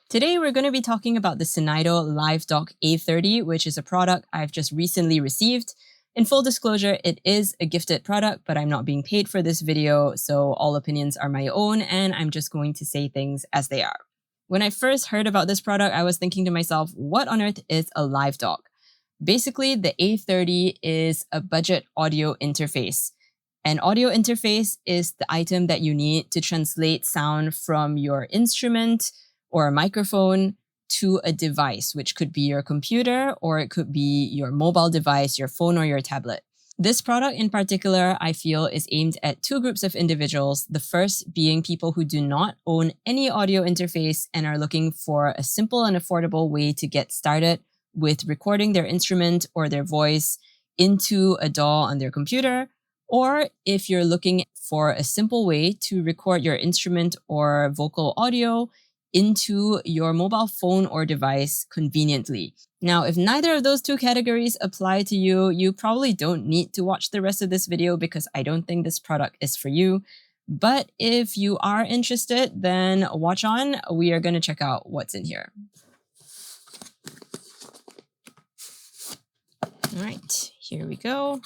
Today, we're going to be talking about the Synido Live Dock A30, which is a product I've just recently received. In full disclosure, it is a gifted product, but I'm not being paid for this video, so all opinions are my own, and I'm just going to say things as they are. When I first heard about this product, I was thinking to myself, what on earth is a live dock? Basically, the A30 is a budget audio interface. An audio interface is the item that you need to translate sound from your instrument or a microphone to a device, which could be your computer or it could be your mobile device, your phone or your tablet. This product in particular, I feel, is aimed at two groups of individuals. The first being people who do not own any audio interface and are looking for a simple and affordable way to get started with recording their instrument or their voice into a DAW on their computer. Or if you're looking for a simple way to record your instrument or vocal audio into your mobile phone or device conveniently. Now, if neither of those two categories apply to you, you probably don't need to watch the rest of this video because I don't think this product is for you. But if you are interested, then watch on. We are going to check out what's in here. All right, here we go.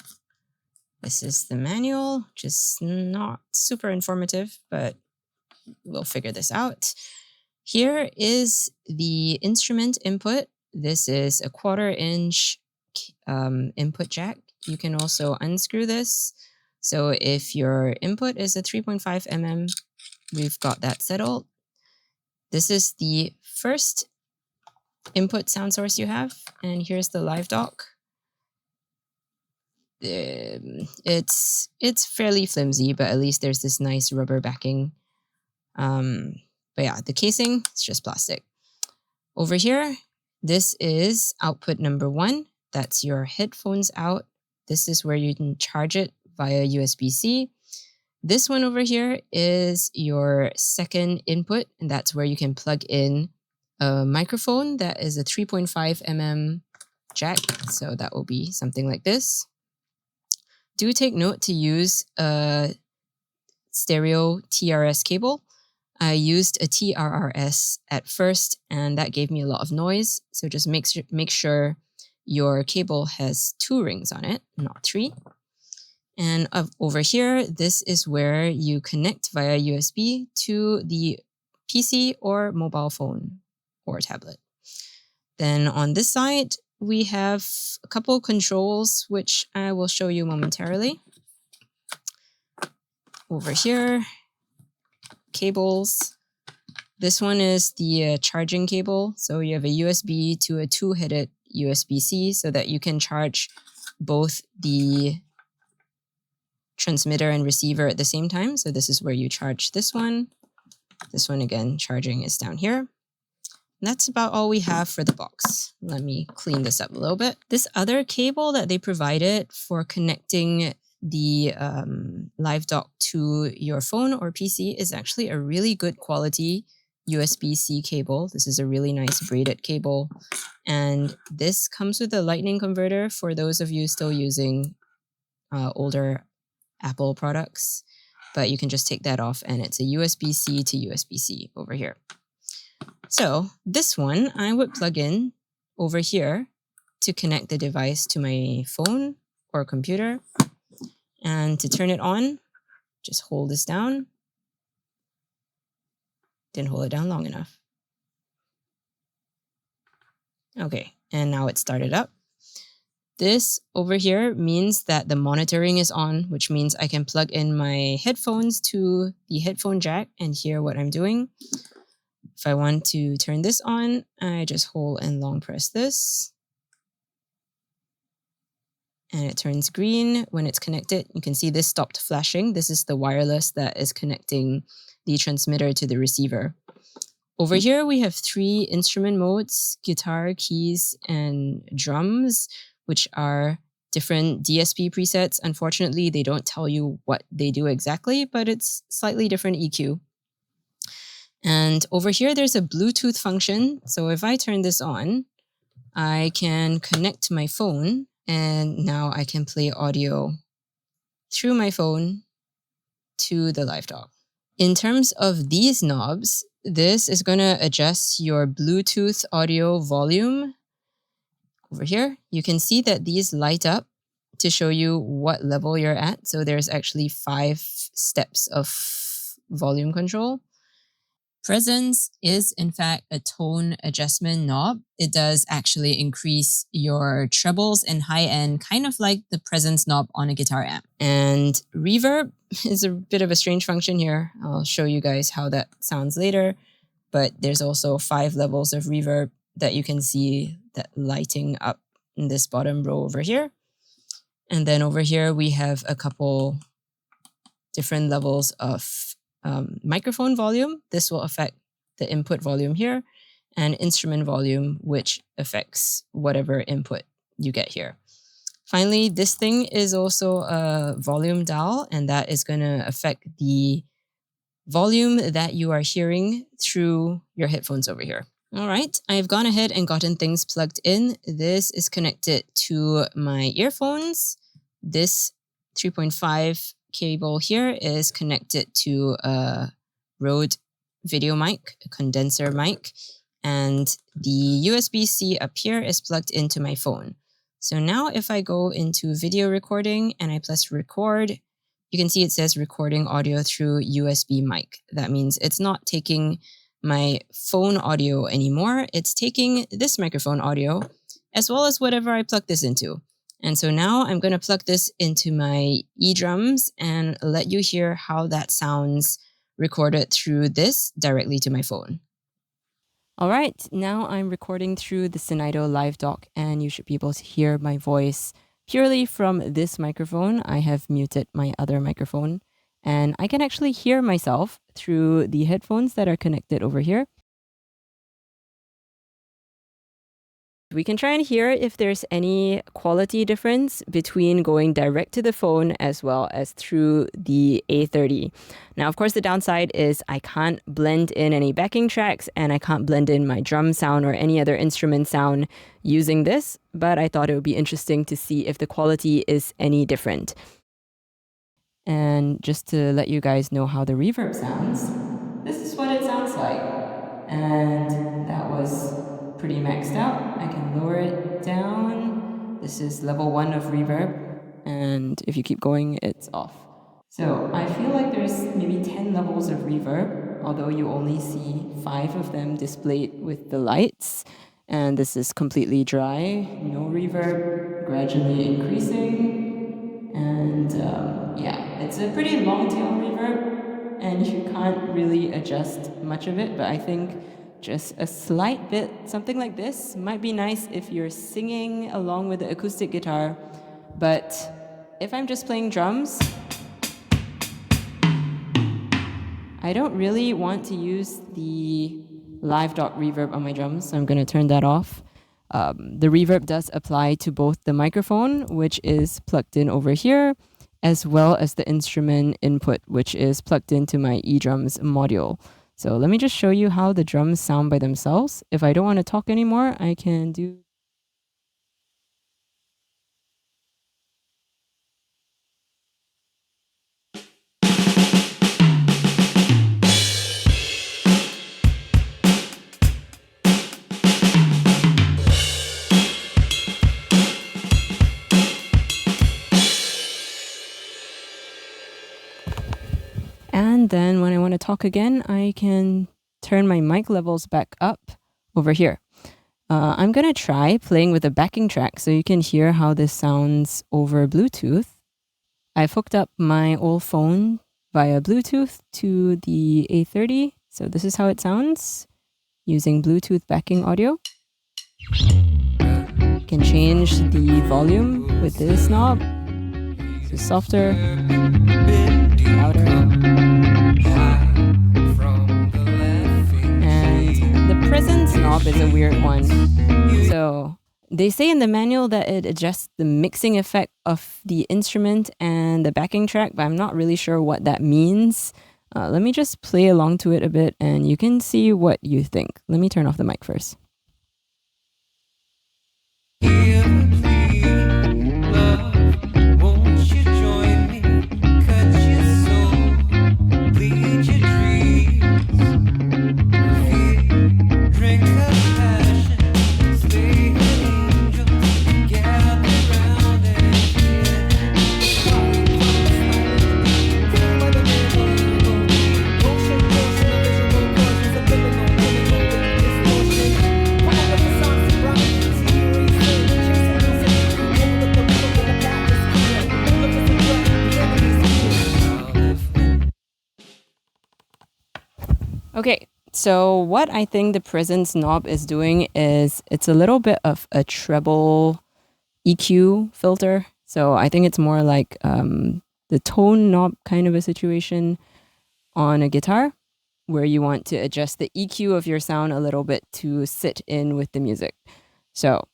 This is the manual, just not super informative, but we'll figure this out. Here is the instrument input. This is a 1/4 inch input jack. You can also unscrew this. So if your input is a 3.5 mm, we've got that settled. This is the first input sound source you have. And here's the live dock. It's fairly flimsy, but at least there's this nice rubber backing. But yeah, the casing, it's just plastic. Over here, this is output number 1. That's your headphones out. This is where you can charge it via USB-C. This one over here is your second input, and that's where you can plug in a microphone that is a 3.5 mm jack. So that will be something like this. Do take note to use a stereo TRS cable. I used a TRRS at first, and that gave me a lot of noise. So just make sure your cable has 2 rings on it, not 3. And over here, this is where you connect via USB to the PC or mobile phone or tablet. Then on this side, we have a couple controls, which I will show you momentarily. Over here, cables. This one is the charging cable. So you have a USB to a 2-headed USB-C so that you can charge both the transmitter and receiver at the same time. So this is where you charge this one. This one, again, charging is down here. And that's about all we have for the box. Let me clean this up a little bit. This other cable that they provided for connecting the live dock to your phone or PC is actually a really good quality USB-C cable. This is a really nice braided cable. And this comes with a lightning converter for those of you still using older Apple products. But you can just take that off and it's a USB-C to USB-C over here. So this one I would plug in over here to connect the device to my phone or computer. And to turn it on, just hold this down. Didn't hold it down long enough. Okay, and now it's started up. This over here means that the monitoring is on, which means I can plug in my headphones to the headphone jack and hear what I'm doing. If I want to turn this on, I just hold and long press this. And it turns green when it's connected. You can see this stopped flashing. This is the wireless that is connecting the transmitter to the receiver. Over here, we have 3 instrument modes: guitar, keys, and drums, which are different DSP presets. Unfortunately, they don't tell you what they do exactly, but it's slightly different EQ. And over here, there's a Bluetooth function. So if I turn this on, I can connect my phone. And now I can play audio through my phone to the live dock. In terms of these knobs, this is going to adjust your Bluetooth audio volume. Over here, you can see that these light up to show you what level you're at. So there's actually 5 steps of volume control. Presence is in fact a tone adjustment knob. It does actually increase your trebles and high end, kind of like the presence knob on a guitar amp. And reverb is a bit of a strange function here. I'll show you guys how that sounds later. But there's also 5 levels of reverb that you can see that lighting up in this bottom row over here. And then over here, we have a couple different levels of microphone volume. This will affect the input volume here, and instrument volume, which affects whatever input you get here. Finally, this thing is also a volume dial, and that is going to affect the volume that you are hearing through your headphones over here. All right, I've gone ahead and gotten things plugged in. This is connected to my earphones. This 3.5 cable here is connected to a Rode video mic, a condenser mic, and the USB-C up here is plugged into my phone. So now if I go into video recording and I press record, you can see it says recording audio through USB mic. That means it's not taking my phone audio anymore. It's taking this microphone audio as well as whatever I plug this into. And so now I'm going to plug this into my Edrums and let you hear how that sounds recorded through this directly to my phone. All right, now I'm recording through the Synido live dock, and you should be able to hear my voice purely from this microphone. I have muted my other microphone, and I can actually hear myself through the headphones that are connected over here. We can try and hear if there's any quality difference between going direct to the phone as well as through the A30. Now, of course, the downside is I can't blend in any backing tracks and I can't blend in my drum sound or any other instrument sound using this, but I thought it would be interesting to see if the quality is any different. And just to let you guys know how the reverb sounds, this is what it sounds like. And that was pretty maxed out. I can lower it down. This is level 1 of reverb. And if you keep going, it's off. So I feel like there's maybe 10 levels of reverb, although you only see 5 of them displayed with the lights. And this is completely dry, no reverb, gradually increasing. And yeah, it's a pretty long tail reverb, and you can't really adjust much of it, but I think just a slight bit, something like this, might be nice if you're singing along with the acoustic guitar. But if I'm just playing drums, I don't really want to use the live dock reverb on my drums, so I'm going to turn that off. The reverb does apply to both the microphone, which is plugged in over here, as well as the instrument input, which is plugged into my Edrums module. So let me just show you how the drums sound by themselves. If I don't want to talk anymore, I can do... And then when I want to talk again, I can turn my mic levels back up over here. I'm going to try playing with a backing track so you can hear how this sounds over Bluetooth. I've hooked up my old phone via Bluetooth to the A30. So this is how it sounds using Bluetooth backing audio. You can change the volume with this knob. So softer, louder. And the presence knob is a weird one. So they say in the manual that it adjusts the mixing effect of the instrument and the backing track, but I'm not really sure what that means. Let me just play along to it a bit and you can see what you think. Let me turn off the mic first. Won't you join me? Cut your soul, bleed your So what I think the presence knob is doing is it's a little bit of a treble EQ filter. So I think it's more like the tone knob kind of a situation on a guitar where you want to adjust the EQ of your sound a little bit to sit in with the music. So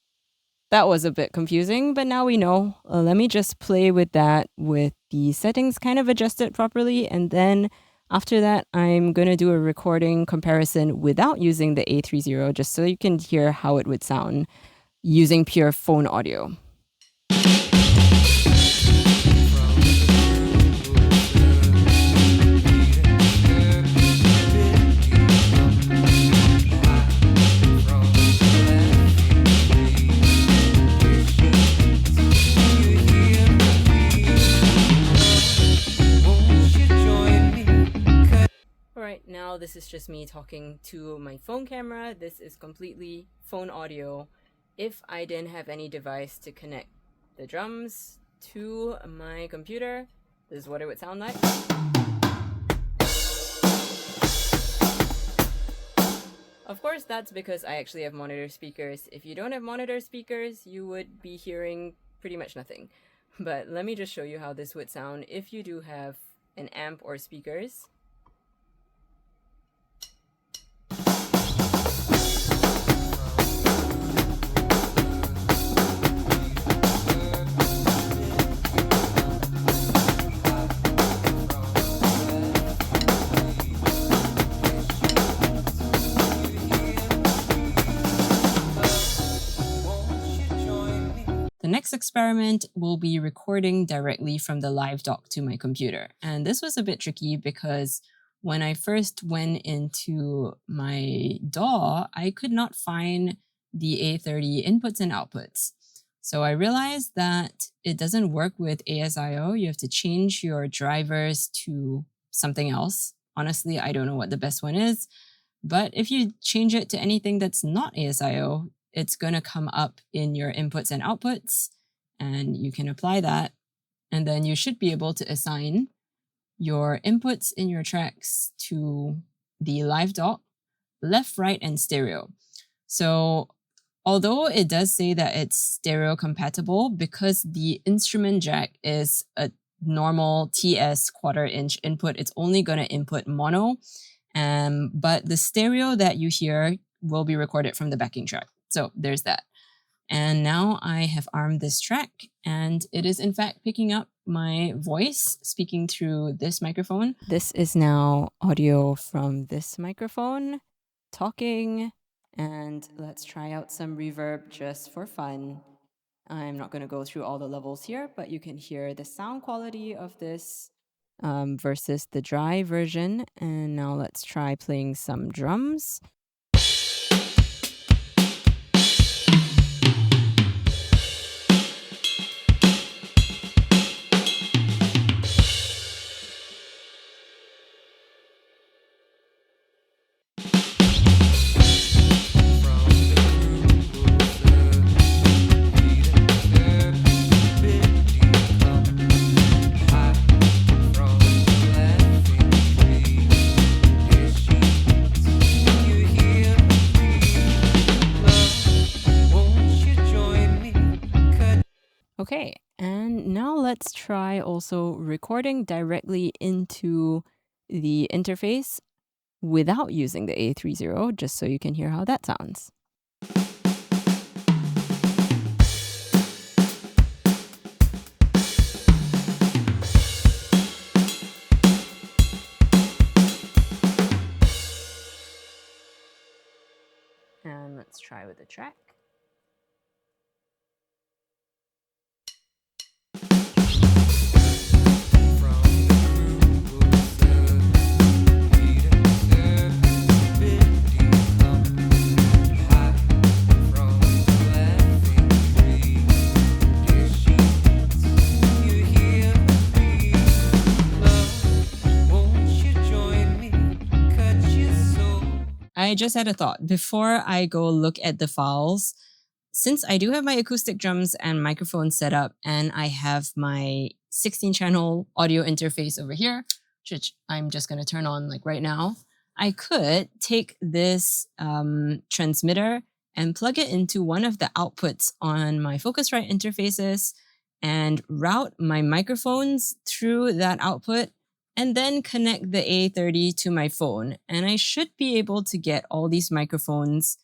that was a bit confusing, but now we know. Let me just play with that with the settings kind of adjusted properly. And then after that, I'm going to do a recording comparison without using the A30 just so you can hear how it would sound using pure phone audio. Alright, now this is just me talking to my phone camera. This is completely phone audio. If I didn't have any device to connect the drums to my computer, this is what it would sound like. Of course, that's because I actually have monitor speakers. If you don't have monitor speakers, you would be hearing pretty much nothing. But let me just show you how this would sound if you do have an amp or speakers. The next experiment will be recording directly from the live dock to my computer. And this was a bit tricky because when I first went into my DAW, I could not find the A30 inputs and outputs. So I realized that it doesn't work with ASIO. You have to change your drivers to something else. Honestly, I don't know what the best one is. But if you change it to anything that's not ASIO, it's going to come up in your inputs and outputs, and you can apply that. And then you should be able to assign your inputs in your tracks to the live dock, left, right, and stereo. So although it does say that it's stereo compatible, because the instrument jack is a normal TS quarter-inch input, it's only going to input mono. But the stereo that you hear will be recorded from the backing track. So there's that. And now I have armed this track, and it is in fact picking up my voice speaking through this microphone. This is now audio from this microphone talking, and let's try out some reverb just for fun. I'm not going to go through all the levels here, but you can hear the sound quality of this versus the dry version. And now let's try playing some drums. Okay, and now let's try also recording directly into the interface without using the A30, just so you can hear how that sounds. And let's try with the track. I just had a thought. Before I go look at the files, since I do have my acoustic drums and microphone set up, and I have my 16-channel audio interface over here, which I'm just going to turn on like right now, I could take this transmitter and plug it into one of the outputs on my Focusrite interfaces and route my microphones through that output and then connect the A30 to my phone. And I should be able to get all these microphones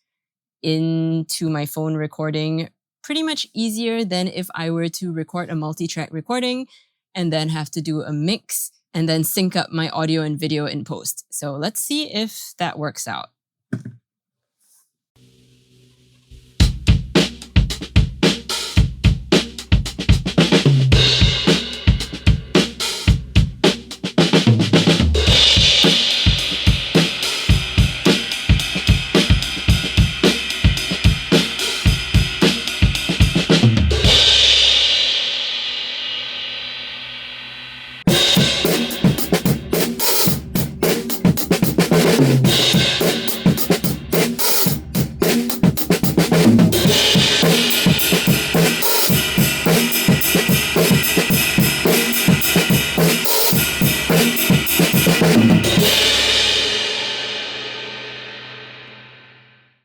into my phone recording pretty much easier than if I were to record a multi-track recording and then have to do a mix and then sync up my audio and video in post. So let's see if that works out.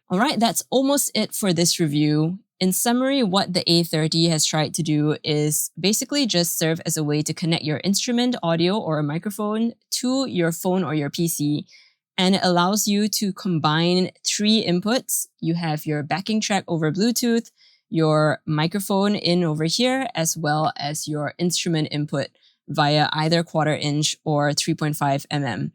All right, that's almost it for this review. In summary, what the A30 has tried to do is basically just serve as a way to connect your instrument, audio, or a microphone to your phone or your PC. And it allows you to combine 3 inputs. You have your backing track over Bluetooth, your microphone in over here, as well as your instrument input via either 1/4 inch or 3.5 mm.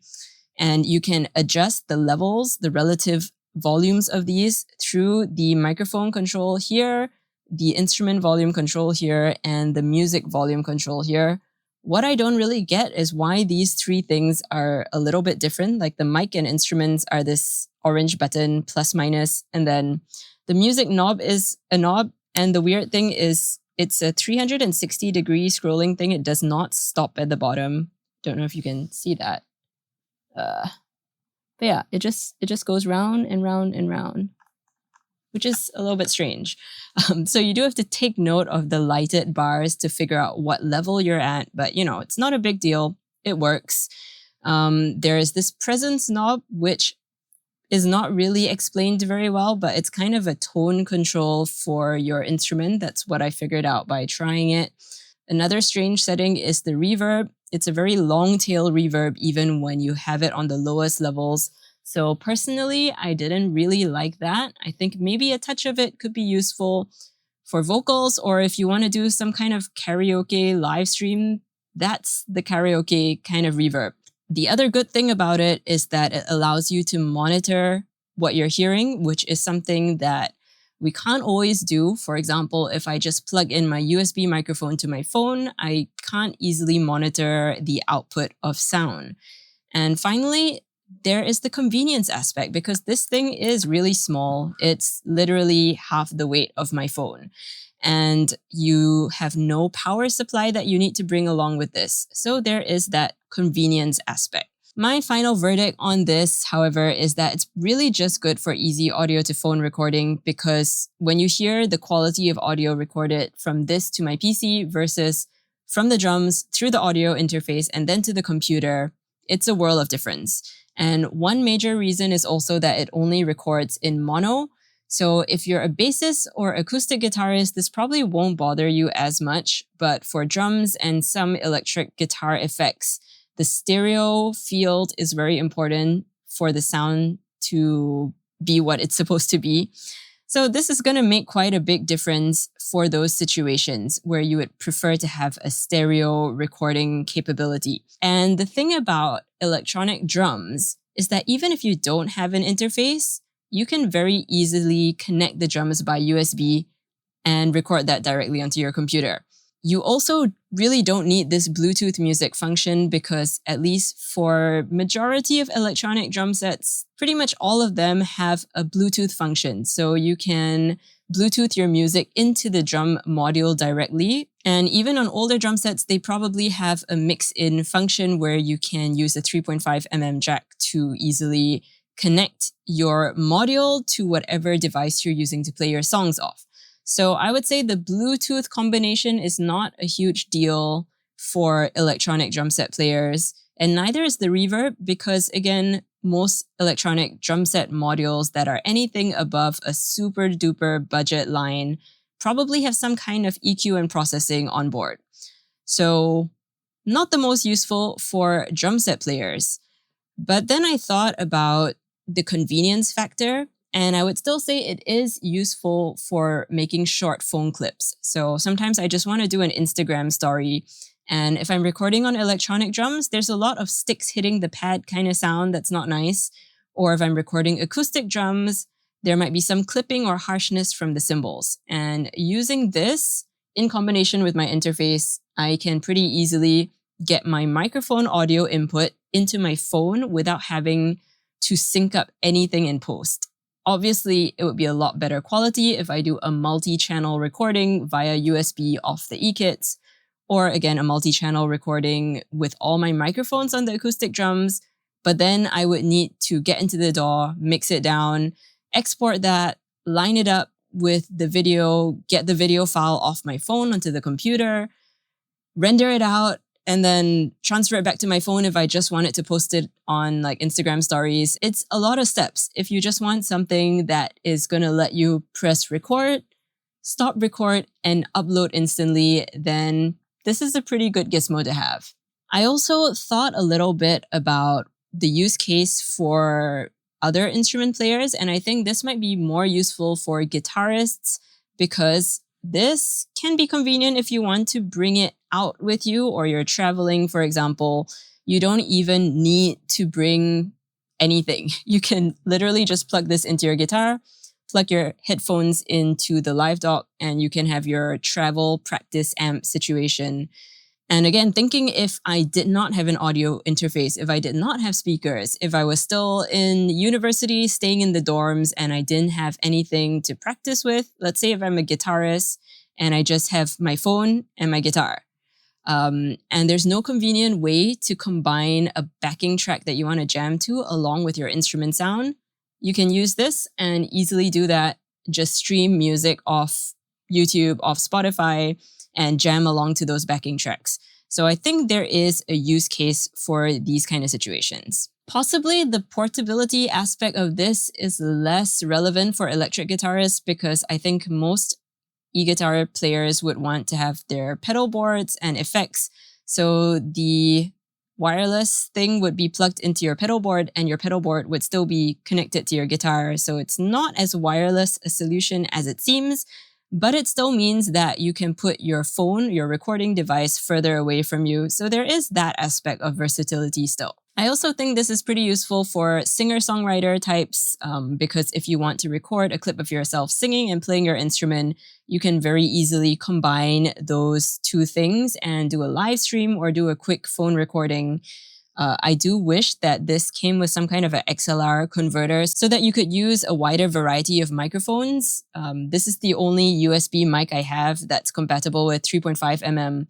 And you can adjust the levels, the relative volumes of these through the microphone control here, the instrument volume control here, and the music volume control here. What I don't really get is why these 3 things are a little bit different. Like the mic and instruments are this orange button, plus minus, and then the music knob is a knob. And the weird thing is it's a 360-degree scrolling thing. It does not stop at the bottom. Don't know if you can see that. But yeah, it just goes round and round and round, which is a little bit strange. So you do have to take note of the lighted bars to figure out what level you're at. But, you know, it's not a big deal. It works. There is this presence knob, which is not really explained very well, but it's kind of a tone control for your instrument. That's what I figured out by trying it. Another strange setting is the reverb. It's a very long tail reverb, even when you have it on the lowest levels. So personally, I didn't really like that. I think maybe a touch of it could be useful for vocals, or if you want to do some kind of karaoke live stream, that's the karaoke kind of reverb. The other good thing about it is that it allows you to monitor what you're hearing, which is something that we can't always do. For example, if I just plug in my USB microphone to my phone, I can't easily monitor the output of sound. And finally, there is the convenience aspect, because this thing is really small. It's literally half the weight of my phone. And you have no power supply that you need to bring along with this. So there is that convenience aspect. My final verdict on this, however, is that it's really just good for easy audio to phone recording, because when you hear the quality of audio recorded from this to my PC versus from the drums through the audio interface and then to the computer, it's a world of difference. And one major reason is also that it only records in mono. So if you're a bassist or acoustic guitarist, this probably won't bother you as much. But for drums and some electric guitar effects, the stereo field is very important for the sound to be what it's supposed to be. So this is going to make quite a big difference for those situations where you would prefer to have a stereo recording capability. And the thing about electronic drums is that even if you don't have an interface, you can very easily connect the drums by USB and record that directly onto your computer. You also really don't need this Bluetooth music function, because at least for majority of electronic drum sets, pretty much all of them have a Bluetooth function. So you can Bluetooth your music into the drum module directly. And even on older drum sets, they probably have a mix-in function where you can use a 3.5 mm jack to easily connect your module to whatever device you're using to play your songs off. So I would say the Bluetooth combination is not a huge deal for electronic drum set players. And neither is the reverb because, again, most electronic drum set modules that are anything above a super duper budget line probably have some kind of EQ and processing on board. So not the most useful for drum set players. But then I thought about the convenience factor, and I would still say it is useful for making short phone clips. So sometimes I just want to do an Instagram story. And if I'm recording on electronic drums, there's a lot of sticks hitting the pad kind of sound that's not nice. Or if I'm recording acoustic drums, there might be some clipping or harshness from the cymbals. And using this in combination with my interface, I can pretty easily get my microphone audio input into my phone without having to sync up anything in post. Obviously, it would be a lot better quality if I do a multi-channel recording via USB off the eKits, or again, a multi-channel recording with all my microphones on the acoustic drums. But then I would need to get into the DAW, mix it down, export that, line it up with the video, get the video file off my phone onto the computer, render it out, and then transfer it back to my phone if I just wanted to post it on like Instagram stories. It's a lot of steps. If you just want something that is going to let you press record, stop record, and upload instantly, then this is a pretty good gizmo to have. I also thought a little bit about the use case for other instrument players, and I think this might be more useful for guitarists because this can be convenient if you want to bring it out with you or you're traveling, for example. You don't even need to bring anything. You can literally just plug this into your guitar, plug your headphones into the live dock, and you can have your travel practice amp situation. And again, thinking if I did not have an audio interface, if I did not have speakers, if I was still in university, staying in the dorms, and I didn't have anything to practice with, let's say if I'm a guitarist and I just have my phone and my guitar, and there's no convenient way to combine a backing track that you want to jam to along with your instrument sound, you can use this and easily do that. Just stream music off YouTube, off Spotify, and jam along to those backing tracks. So I think there is a use case for these kind of situations. Possibly the portability aspect of this is less relevant for electric guitarists because I think most e-guitar players would want to have their pedal boards and effects. So the wireless thing would be plugged into your pedal board and your pedal board would still be connected to your guitar. So it's not as wireless a solution as it seems, but it still means that you can put your phone, your recording device further away from you. So there is that aspect of versatility still. I also think this is pretty useful for singer-songwriter types because if you want to record a clip of yourself singing and playing your instrument, you can very easily combine those two things and do a live stream or do a quick phone recording. I do wish that this came with some kind of an XLR converter so that you could use a wider variety of microphones. This is the only USB mic I have that's compatible with 3.5mm.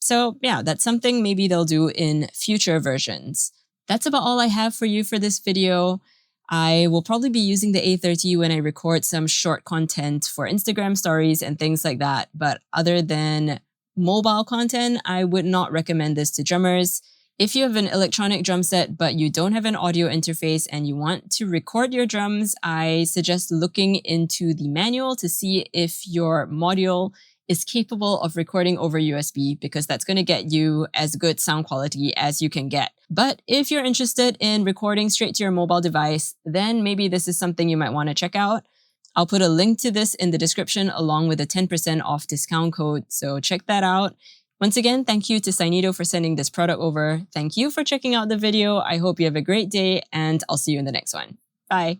So yeah, that's something maybe they'll do in future versions. That's about all I have for you for this video. I will probably be using the A30 when I record some short content for Instagram stories and things like that. But other than mobile content, I would not recommend this to drummers. If you have an electronic drum set but you don't have an audio interface and you want to record your drums, I suggest looking into the manual to see if your module is capable of recording over USB because that's going to get you as good sound quality as you can get. But if you're interested in recording straight to your mobile device, then maybe this is something you might want to check out. I'll put a link to this in the description along with a 10% off discount code, so check that out. Once again, thank you to Synido for sending this product over. Thank you for checking out the video. I hope you have a great day, and I'll see you in the next one. Bye.